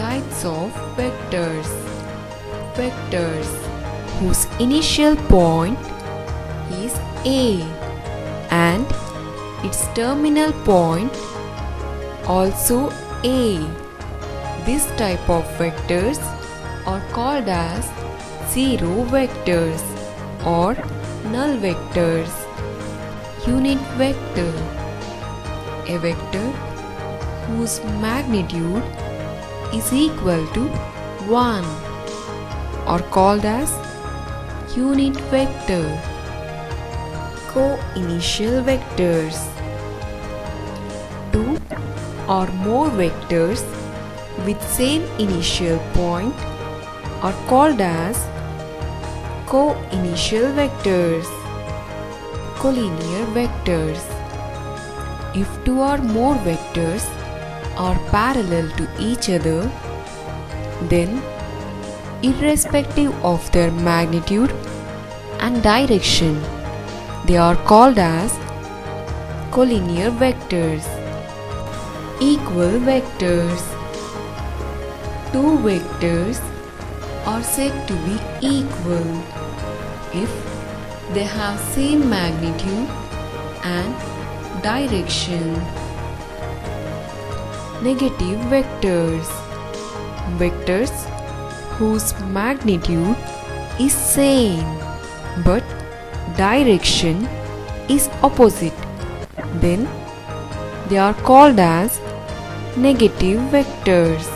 Types of vectors. Vectors whose initial point is A and its terminal point also A. This type of vectors are called as zero vectors or null vectors. Unit vector. A vector whose magnitude is equal to 1 are called as unit vector. Co-initial vectors. Two or more vectors with same initial point are called as co-initial vectors. Collinear vectors. If two or more vectors are parallel to each other, then irrespective of their magnitude and direction, they are called as collinear vectors. Equal vectors. Two vectors are said to be equal if they have same magnitude and direction. Negative vectors. Vectors whose magnitude is same but direction is opposite, then they are called as negative vectors.